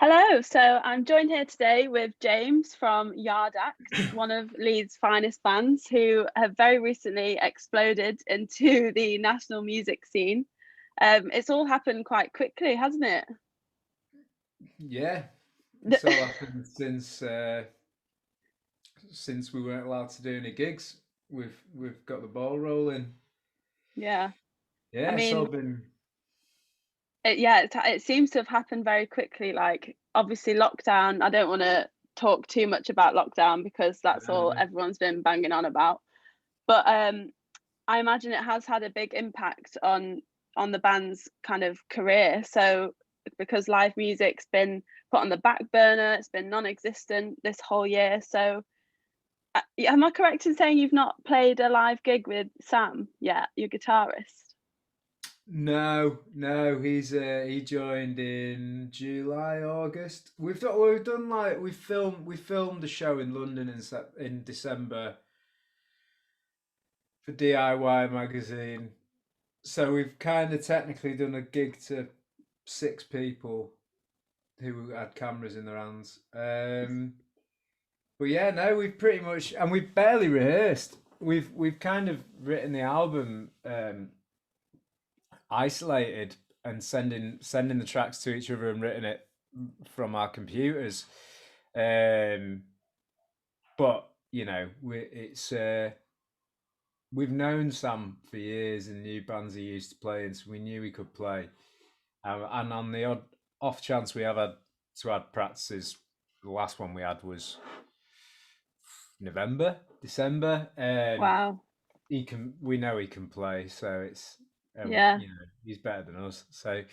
Hello, so I'm joined here today with James from Yard Act, one of Leeds' finest bands who have very recently exploded into the national music scene. It's all happened quite quickly, hasn't it? Yeah, it's all happened since we weren't allowed to do any gigs. We've got the ball rolling. Yeah, I Yeah, it's all mean, been it seems to have happened very quickly. Like, obviously, lockdown. I don't want to talk too much about lockdown because that's all no, everyone's been banging on about. But I imagine it has had a big impact on the band's kind of career. So because live music's been put on the back burner, it's been non-existent this whole year. So am I correct in saying you've not played a live gig with Sam yet, your guitarist? no. He joined in July, August. We've done like we filmed a show in London in December for DIY magazine. So we've kind of technically done a gig to six people who had cameras in their hands. But yeah, no, we've pretty much, and we've barely rehearsed. We've kind of written the album isolated and sending the tracks to each other and written it from our computers. Um, but you know, we've known Sam for years and knew bands he used to play in, so we knew he could play. And on the odd off chance we have had to add practices, the last one we had was November, December. Wow. He can. We know he can play, so Yeah. he's better than us. So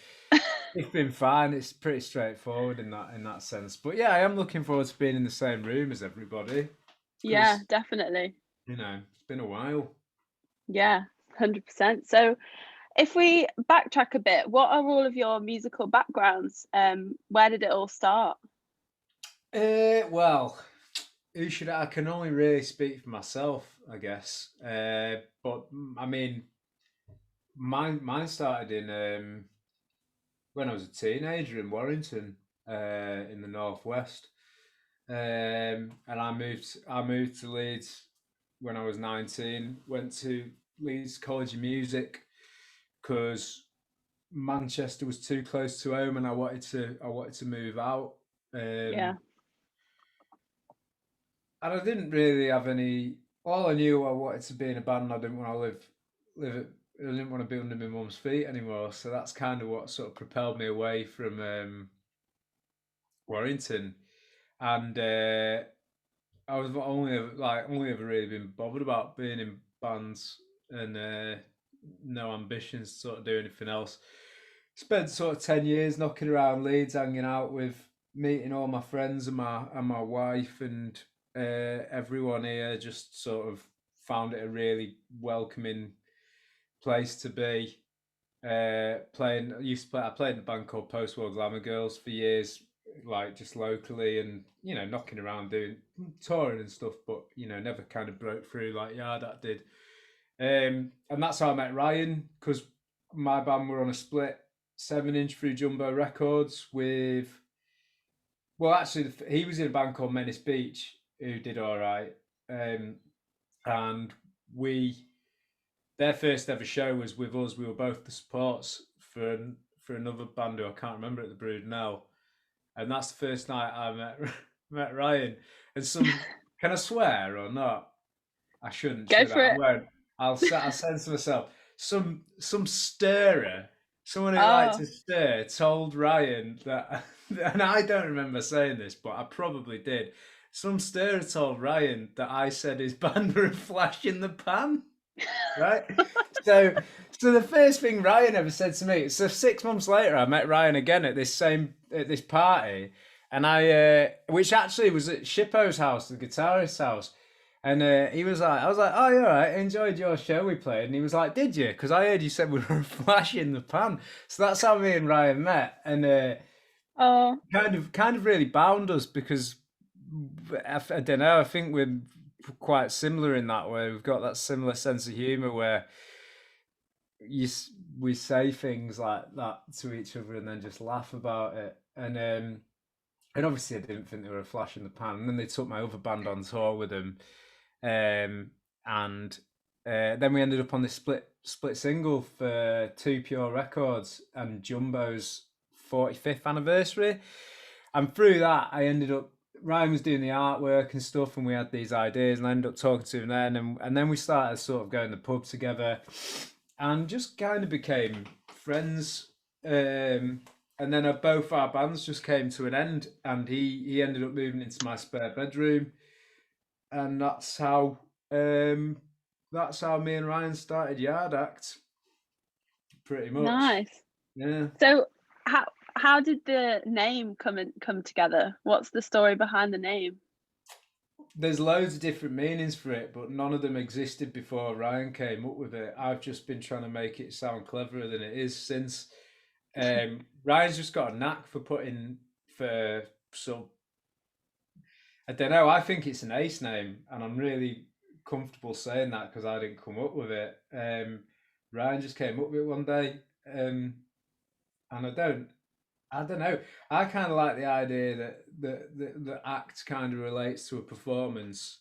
it's been fine. It's pretty straightforward in that sense. But yeah, I am looking forward to being in the same room as everybody Yeah, because definitely. it's been a while. Yeah, 100%. So if we backtrack a bit, what are all of your musical backgrounds? Where did it all start? Well, who should I can only really speak for myself, I guess. But I mean, mine started in when I was a teenager in Warrington, in the northwest. And I moved to Leeds when I was 19. Went to Leeds College of Music because Manchester was too close to home, and I wanted to move out. Yeah. And I didn't really have any. All I knew I wanted to be in a band. I didn't want to live it. I didn't want to be under my mum's feet anymore. So that's kind of what sort of propelled me away from Warrington. And I was only ever really been bothered about being in bands and no ambitions to sort of do anything else. Spent sort of 10 years knocking around Leeds, hanging out with, meeting all my friends and my wife and everyone here. Just sort of found it a really welcoming place to be. I played in a band called Post War Glamour Girls for years, like just locally, and knocking around doing touring and stuff, but never kind of broke through like that did. And that's how I met Ryan, because my band were on a split 7-inch through Jumbo Records with, well, actually, he was in a band called Menace Beach who did all right, and we their first ever show was with us. We were both the supports for another band who I can't remember at the Brood now, and that's the first night I met Ryan. And can I swear or not? I shouldn't, Go should for I? I it. won't. I'll censor myself. Some stirrer, someone who liked Oh, to stir, told Ryan that, and I don't remember saying this, but I probably did. Some stirrer told Ryan that I said his band were a flash in the pan, right? So, so the first thing Ryan ever said to me. So 6 months later, I met Ryan again at this party, and which actually was at Shippo's house, the guitarist's house, and he was like, I was like, oh, yeah, all right, I enjoyed your show we played, and he was like, did you? Because I heard you said we were a flash in the pan. So that's how me and Ryan met, and oh, kind of really bound us because I don't know. I think we're quite similar in that way. We've got that similar sense of humor where we say things like that to each other and then just laugh about it. And And obviously I didn't think they were a flash in the pan. And then they took my other band on tour with them, and then we ended up on this split single for Two Pure Records and Jumbo's 45th anniversary. And through that, I ended up, Ryan was doing the artwork and stuff, and we had these ideas, and I ended up talking to him then, and then we started sort of going to the pub together, and just kind of became friends. And then both our bands just came to an end, and he ended up moving into my spare bedroom, and that's how me and Ryan started Yard Act, pretty much. Nice. Yeah. So how did the name come together? What's the story behind the name? There's loads of different meanings for it, but none of them existed before Ryan came up with it. I've just been trying to make it sound cleverer than it is since. Ryan's just got a knack for putting for some. I don't know. I think it's an ace name, and I'm really comfortable saying that because I didn't come up with it. Ryan just came up with it one day, and I don't know. I kind of like the idea that the act kind of relates to a performance,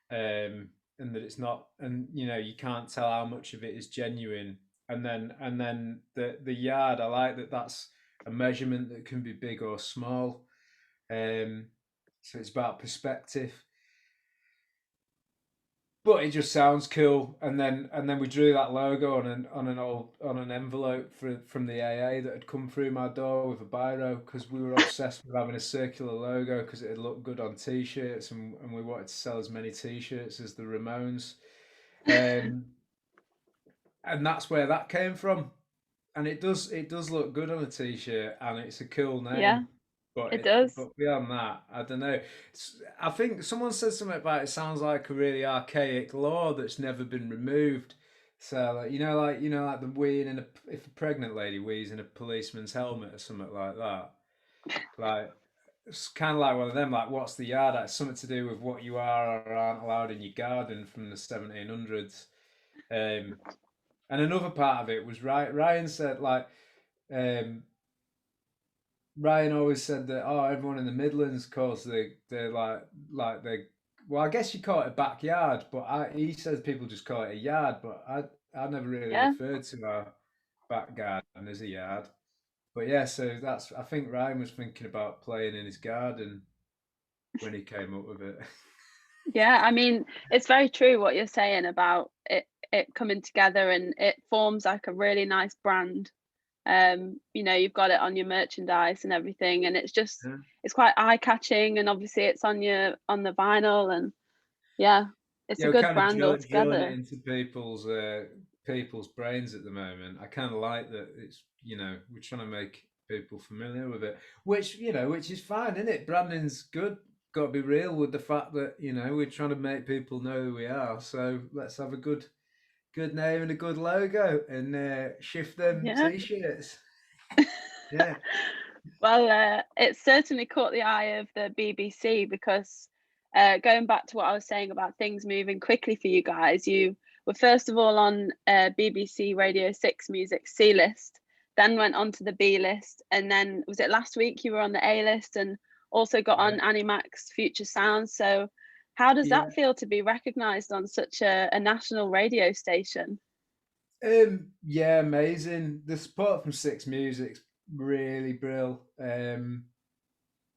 and that it's not, and you can't tell how much of it is genuine. And then the yard. I like that. That's a measurement that can be big or small. So it's about perspective. But it just sounds cool, and then we drew that logo on an envelope from the AA that had come through my door with a biro, because we were obsessed with having a circular logo because it had looked good on t-shirts, and we wanted to sell as many t-shirts as the Ramones, and that's where that came from. And it does look good on a t-shirt, and it's a cool Yeah, name. But it does. but beyond that, I don't know. I think someone said something about it sounds like a really archaic law that's never been removed. So like, like the weeing in if a pregnant lady wheezes in a policeman's helmet or something like that. Like it's kind of like one of them. Like, what's the yard act? Something to do with what you are or aren't allowed in your garden from the 1700s. Um, and another part of it was Ryan said like. Um, Ryan always said that everyone in the Midlands calls the like they well, I guess you call it a backyard, but he says people just call it a yard, but I never really Yeah. referred to our back garden as a yard. But yeah, so that's I think Ryan was thinking about playing in his garden when he came up with it. Yeah, I mean, it's very true what you're saying about it coming together, and it forms like a really nice brand. You've got it on your merchandise and everything, and Yeah. it's quite eye-catching, and obviously it's on the vinyl, and yeah, it's Yeah, a we're good kind of brand drilling it altogether. into people's brains at the moment. I kind of like that. It's we're trying to make people familiar with it, which is fine, isn't it? Branding's good. Got to be real with the fact that we're trying to make people know who we are. So let's have a good name and a good logo, and shift them Yeah. t-shirts. Yeah. Well, it certainly caught the eye of the BBC because going back to what I was saying about things moving quickly for you guys, you were first of all on BBC Radio 6 Music C list, then went on to the B list, and then was it last week you were on the A list and also got Yeah. on Annie Mac's Future Sounds. So, how does Yeah. that feel to be recognised on such a national radio station? Yeah, amazing. The support from Six Music's really brill.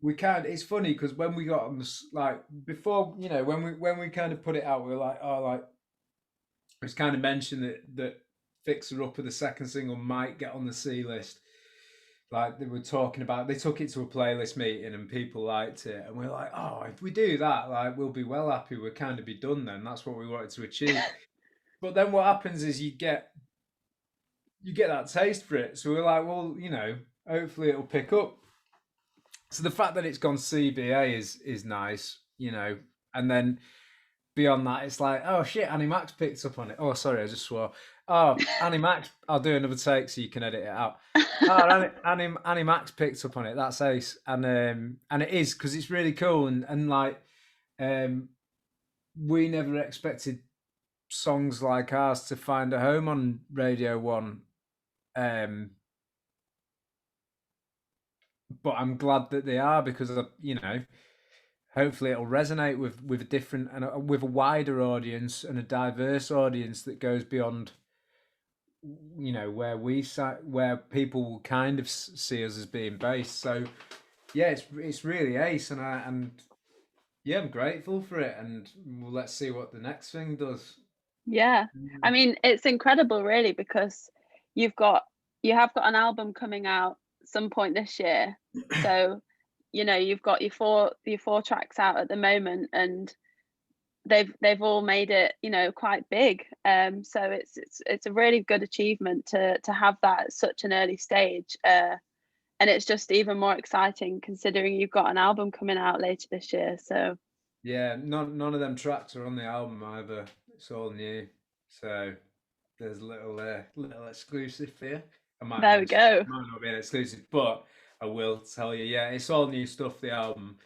We can't. It's funny because when we got on this, like before, when we kind of put it out, we were like, oh, like it's kind of mentioned that Fixer Upper, the second single, might get on the C list. Like they were talking about, they took it to a playlist meeting and people liked it, and we are like, oh, if we do that, like we'll be well happy. We'll kind of be done then. That's what we wanted to achieve. But then what happens is you get that taste for it. So we're like, well, hopefully it'll pick up. So the fact that it's gone CBA is nice, and then beyond that, it's like, oh shit, Annie Mac's picked up on it. Oh, sorry, I just swore. Oh, Annie Mac, I'll do another take so you can edit it out. Oh, Annie Mac's picked up on it. That's ace, and it is because it's really cool, and like, we never expected songs like ours to find a home on Radio One. but I'm glad that they are, because you know, hopefully it'll resonate with a different and with a wider audience and a diverse audience that goes beyond, you know, where people will kind of see us as being based. So yeah, it's really ace, and yeah, I'm grateful for it, and let's see what the next thing does. Yeah. I Mm. mean, it's incredible really because you've got you have got an album coming out some point this year. So, you know, you've got your four tracks out at the moment and they've all made it, you know, quite big. So it's a really good achievement to have that at such an early stage. And it's just even more exciting considering you've got an album coming out later this year. So Yeah, none of them tracks are on the album either. It's all new, so there's a little exclusive for you. I there we go. might not be an exclusive, but I will tell you. Yeah, it's all new stuff. The album,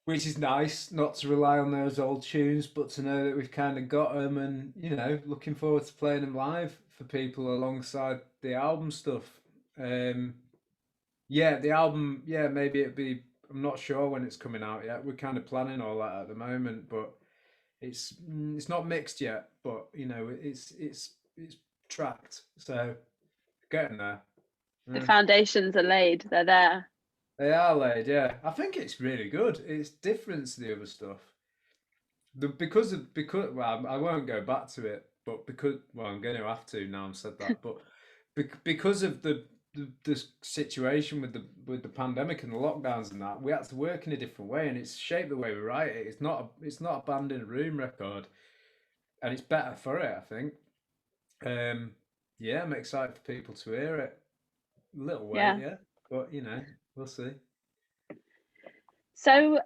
which is nice, not to rely on those old tunes, but to know that we've kind of got them, and you know, looking forward to playing them live for people alongside the album stuff. Um, yeah, the album. Yeah, maybe it'd be. I'm not sure when it's coming out yet. We're kind of planning all that at the moment, but it's not mixed yet. But you know, it's tracked, so getting there. The Yeah. foundations are laid, they're there. They are laid. Yeah, I think it's really good. It's different to the other stuff. Because well, I won't go back to it, but because well, I'm going to have to now. I've said that, but because of the situation with the pandemic and the lockdowns and that, we had to work in a different way, and it's shaped the way we write it. It's not a band in a room record, and it's better for it, I think. Um, yeah, I'm excited for people to hear it. A little wait, Yeah. yeah, but you know, we'll see. So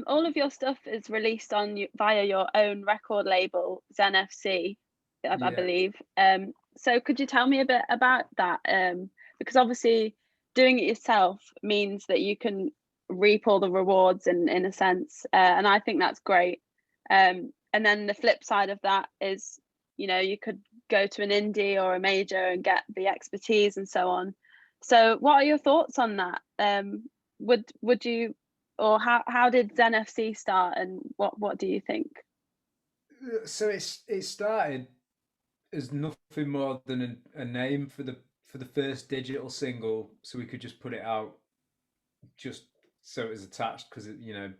all of your stuff is released on via your own record label, ZNFC, I Yeah, believe. So could you tell me a bit about that? Because obviously doing it yourself means that you can reap all the rewards in a sense. And I think that's great. And then the flip side of that is, you know, you could go to an indie or a major and get the expertise and so on. So what are your thoughts on that? Would you, or how did ZNFC start and what do you think? so it started as nothing more than a name for the first digital single, so we could just put it out just so it was attached, because you know,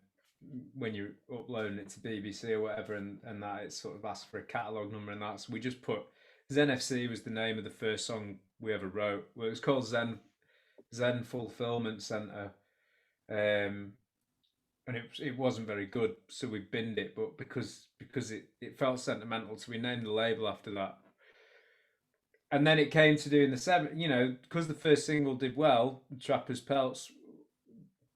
when you're uploading it to BBC or whatever, and that it sort of asks for a catalog number and that, so we just put ZNFC was the name of the first song we ever wrote. Well, it was called Zen Fulfillment Center, um, and it wasn't very good, so we binned it. But because it felt sentimental, so we named the label after that. And then it came to doing the seven, you know, because the first single did well, Trapper's Pelts.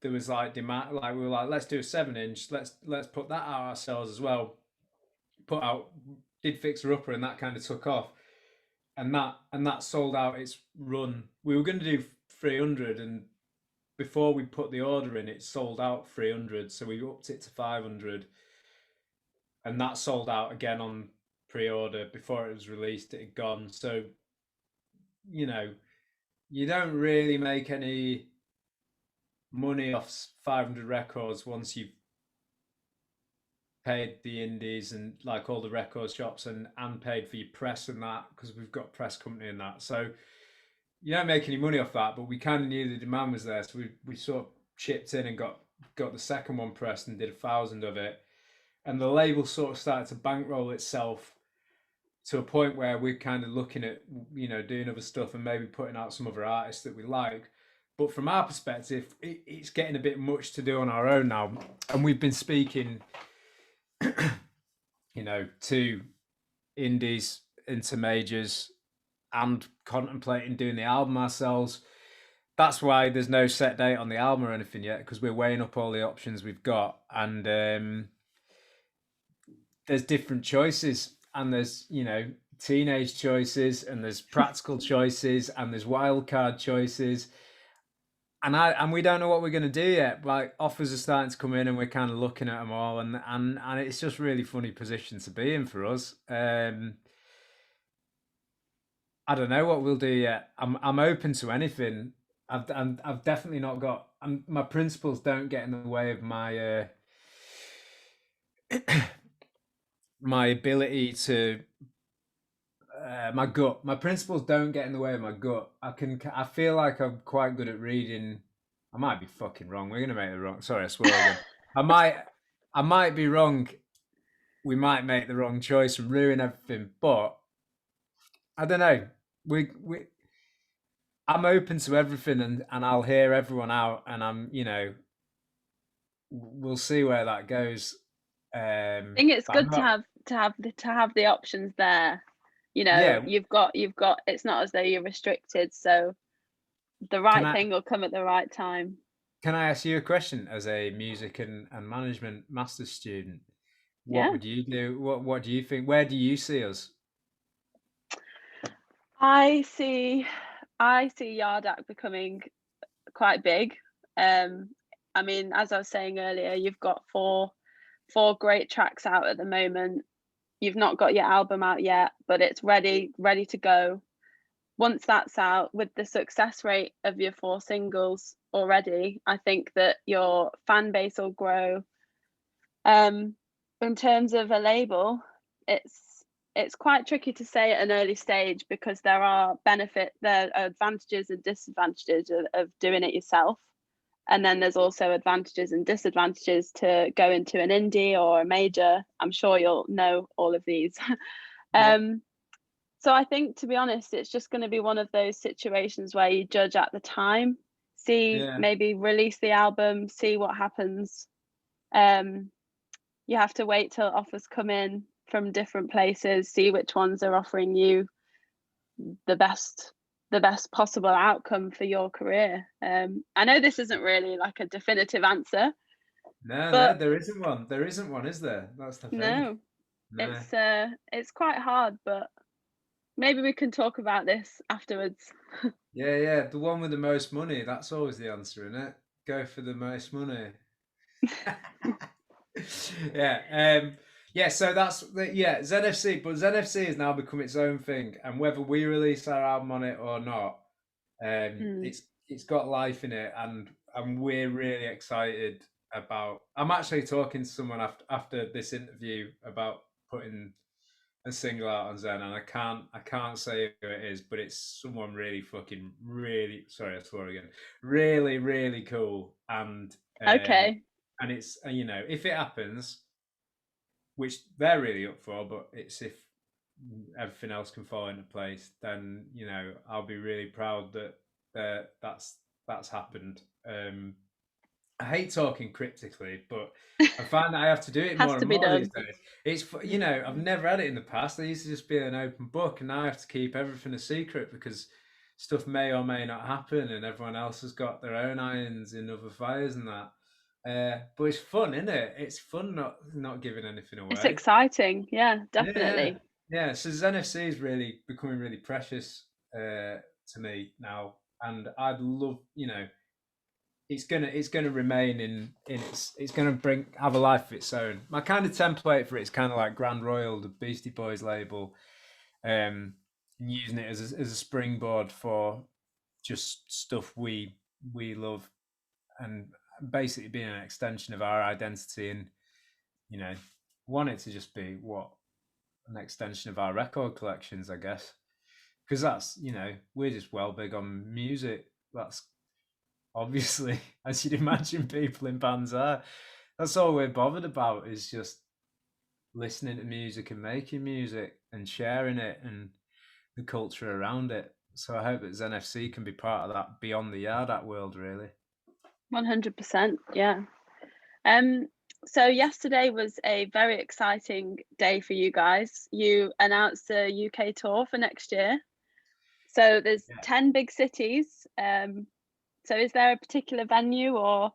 There was like demand, like we were like, let's do a 7 inch, let's put that out ourselves as well. Put out, did Fixer Upper, and that kind of took off, and that sold out its run. We were going to do 300, and before we put the order in, it sold out 300, so we upped it to 500, and that sold out again on pre-order before it was released. It had gone. So you know, you don't really make any money off 500 records once you've paid the indies and like all the record shops, and paid for your press and that, because we've got press company and that. So you don't make any money off that, but we kind of knew the demand was there, so we sort of chipped in and got the second one pressed and did 1,000 of it, and the label sort of started to bankroll itself to a point where we're kind of looking at, you know, doing other stuff and maybe putting out some other artists that we like. But from our perspective, it's getting a bit much to do on our own now, and we've been speaking, you know, to indies, into majors, and contemplating doing the album ourselves. That's why there's no set date on the album or anything yet, because we're weighing up all the options we've got, and there's different choices, and there's, you know, teenage choices, and there's practical choices, and there's wildcard choices, and we don't know what we're going to do yet. Like, offers are starting to come in, and we're kind of looking at them all, and it's just really funny position to be in for us. I don't know what we'll do yet. I'm open to anything. I've definitely not got. My principles don't get in the way of my my ability to my gut. My principles don't get in the way of my gut. I feel like I'm quite good at reading. I might be fucking wrong. We're gonna make the wrong. Sorry, I swore again. I might. I might be wrong. We might make the wrong choice and ruin everything. But I don't know. We I'm open to everything, and I'll hear everyone out, and we'll see where that goes. I think it's But I'm good to not. have the options there. You know, Yeah. you've got it's not as though you're restricted, so the Can right I thing will come at the right time. can I ask you a question as a music and management master's student? What Yeah. would you do? What do you think? Where do you see us? I see I see Yard Act becoming quite big. Um, I mean, as I was saying earlier, you've got four great tracks out at the moment. You've not got your album out yet, but it's ready to go. Once that's out, with the success rate of your four singles already, I think that your fan base will grow. Um, in terms of a label, it's quite tricky to say at an early stage because there are advantages and disadvantages of doing it yourself. And then there's also advantages and disadvantages to go into an indie or a major. I'm sure you'll know all of these. Yeah. um, so I think, to be honest, it's just going to be one of those situations where you judge at the time, see, Yeah. maybe release the album, see what happens. Um, you have to wait till offers come in from different places, see which ones are offering you the best the best possible outcome for your career. I know this isn't really like a definitive answer, No, no, but there isn't one. There isn't one, is there? That's the thing. no, No. it's quite hard, but maybe we can talk about this afterwards. Yeah, yeah. The one with the most money. That's always the answer, isn't it? Go for the most money. Yeah. Yeah. So that's yeah. ZNFC, but ZNFC has now become its own thing, and whether we release our album on it or not, Mm. it's got life in it, and we're really excited about. I'm actually talking to someone after this interview about putting a single out on Zen, and I can't say who it is, but it's someone really fucking really sorry I swore again, really really cool, um Okay. and it's if it happens, which they're really up for, but it's if everything else can fall into place, then I'll be really proud that that's happened. I hate talking cryptically, but I find that I have to do it Has more to and be more these done. days. I've never had it in the past. I used to just be an open book, and now I have to keep everything a secret because stuff may or may not happen, and everyone else has got their own irons in other fires and that. But it's fun, isn't it? It's fun not giving anything It's away. exciting. Yeah, Yeah, yeah, definitely. yeah. So ZNFC is really becoming really precious to me now, and I'd love, it's gonna remain in it's gonna have a life of its own. My kind of template for it is kind of like Grand Royal, the Beastie Boys label, and using it as a springboard for just stuff we love, and basically being an extension of our identity, and you know want it to just be an extension of our record collections, I guess, because that's we're just well big on music. That's obviously, as you'd imagine, people in bands are. That's all we're bothered about is just listening to music and making music and sharing it and the culture around it. So I hope that ZNFC can be part of that beyond the Yard Act world, really. 100%. Yeah. Um, so yesterday was a very exciting day for you guys. You announced a UK tour for next year. So there's Yeah. 10 big cities. So is there a particular venue or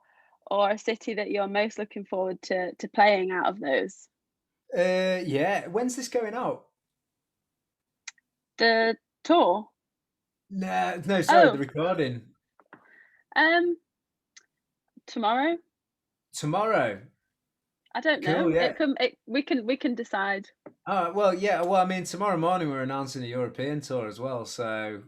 a city that you're most looking forward to playing out of those? Yeah. When's this going out? The tour? No, no, sorry, the Oh, recording. um, tomorrow? Tomorrow. I don't Cool, know. yeah. We can decide. Well, yeah. Well, I mean, tomorrow morning we're announcing a European tour as well. So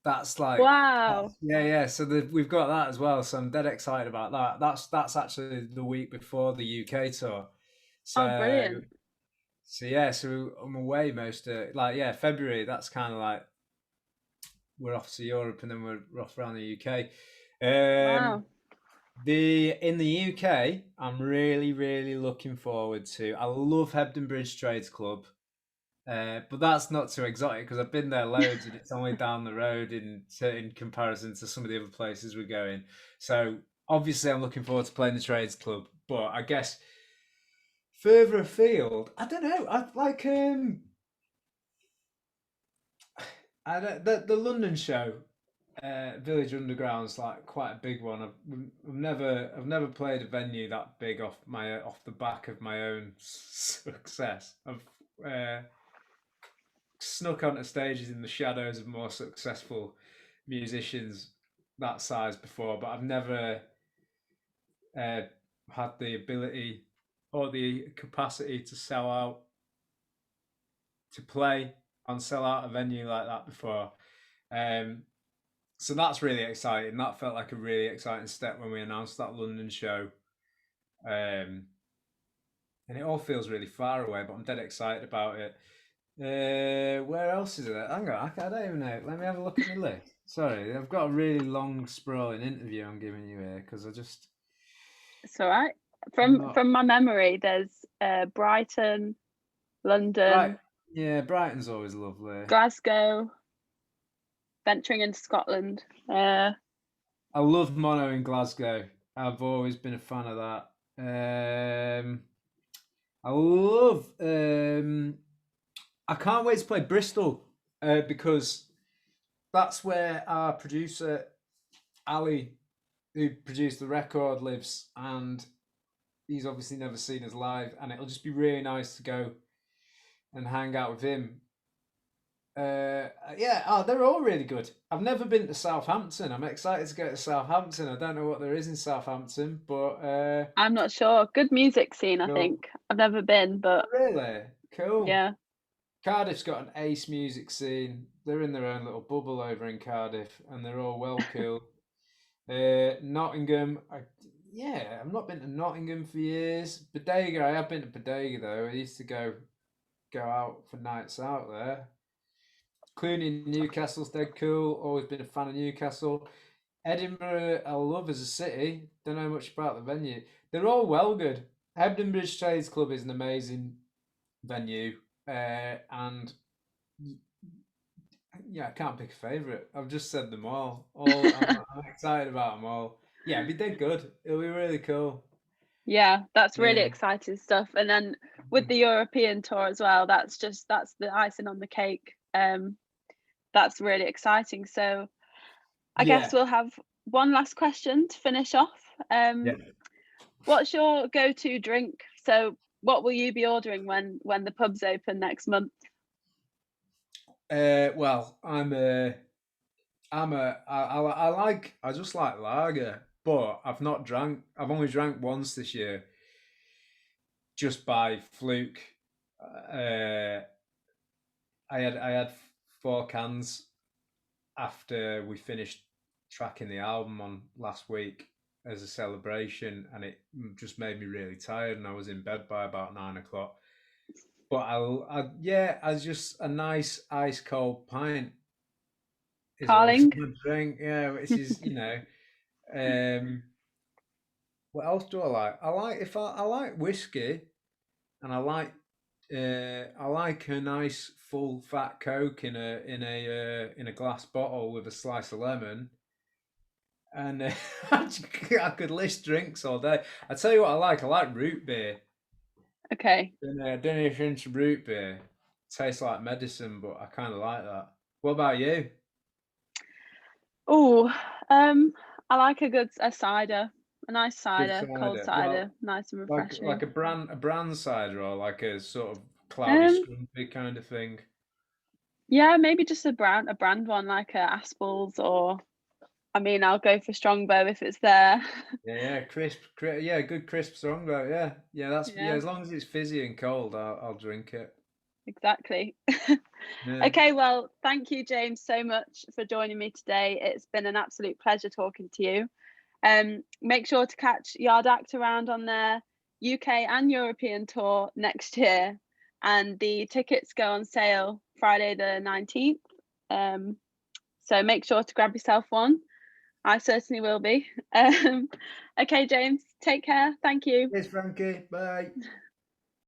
That's like, Wow. yeah. So we've got that as well. So I'm dead excited about that. That's actually the week before the UK tour. Oh, So brilliant. yeah, so I'm away most of like, yeah, February. That's kind of like we're off to Europe and then we're off around the UK. Wow. In the UK, I'm really looking forward to. I love Hebden Bridge Trades Club. But that's not too exotic because I've been there loads and it's only down the road in comparison to some of the other places we're going. So obviously I'm looking forward to playing the Trades Club, but I guess further afield, I don't know. I like I don't, the London show, Village Underground's like quite a big one. I've never played a venue that big off the back of my own success. I've snuck onto stages in the shadows of more successful musicians that size before, but I've never uh, had the ability or the capacity to sell out, to play and sell out a venue like that before. Um, so that's really exciting. That felt like a really exciting step when we announced that London show. And it all feels really far away, but I'm dead excited about it. Where else is it? Hang on, I don't even know. Let me have a look at my list. Sorry, I've got a really long, sprawling interview I'm giving you here because I just It's all right. not From my memory, there's Brighton, right. London, Yeah, Brighton's always lovely. Glasgow, venturing into Scotland. I love mono in Glasgow. I've always been a fan of that. I love. I can't wait to play Bristol because that's where our producer Ali, who produced the record, lives, and he's obviously never seen us live, and it'll just be really nice to go and hang out with him. Yeah, they're all really good. I've never been to Southampton. I'm excited to go to Southampton. I don't know what there is in Southampton, but I'm not sure. Good music scene, I cool. think. I've never been, but Really cool. yeah. Cardiff's got an ace music scene. They're in their own little bubble over in Cardiff, and they're all well cool. Nottingham, yeah, I've not been to Nottingham for years. Bodega, I have been to Bodega though. I used to go out for nights out there. Clooney, Newcastle's dead cool. Always been a fan of Newcastle. Edinburgh, I love as a city. Don't know much about the venue. They're all well good. Hebden Bridge Trades Club is an amazing venue, and yeah, I can't pick a favourite. I've just said them all. I'm excited about them all. Yeah, it'd be dead good. It'll be really cool. Yeah, that's really Yeah. exciting stuff. And then with the European tour as well, that's the icing on the cake. That's really exciting. So I guess Yeah. we'll have one last question to finish off. Yeah. What's your go-to drink? So what will you be ordering when the pubs open next month? Well, I just like lager, but I've only drank once this year, just by fluke. Uh, I had 4 cans after we finished tracking the album on last week as a celebration, and it just made me really tired, and I was in bed by about 9 o'clock. But yeah, as just a nice ice cold pint is always Carling? my drink. Yeah, which is Um, what else do I like? I like whiskey, and I like a nice full fat Coke in a glass bottle with a slice of lemon. And I could list drinks all day. I tell you what I like. I like root beer. Okay. I don't know if you're into root beer. Tastes like medicine, but I kind of like that. What about you? Oh, I like a cider, a nice Good cider, cold cider. cider, Well, nice and like refreshing. a brand cider or like a sort of cloudy, Um, scrumpy kind of thing. yeah, maybe just a brand one like a Aspel's, or I mean, I'll go for Strongbow if it's there. Yeah, yeah, good crisp Strongbow. Yeah, yeah, that's yeah. Yeah. As long as it's fizzy and cold, I'll drink it. exactly. Yeah. Okay, well, thank you, James, so much for joining me today. It's been an absolute pleasure talking to you. Make sure to catch Yard Act around on their UK and European tour next year, and the tickets go on sale Friday the 19th. So make sure to grab yourself one. I certainly will be. Okay, James, take care. Thank you. Cheers, Frankie. Bye.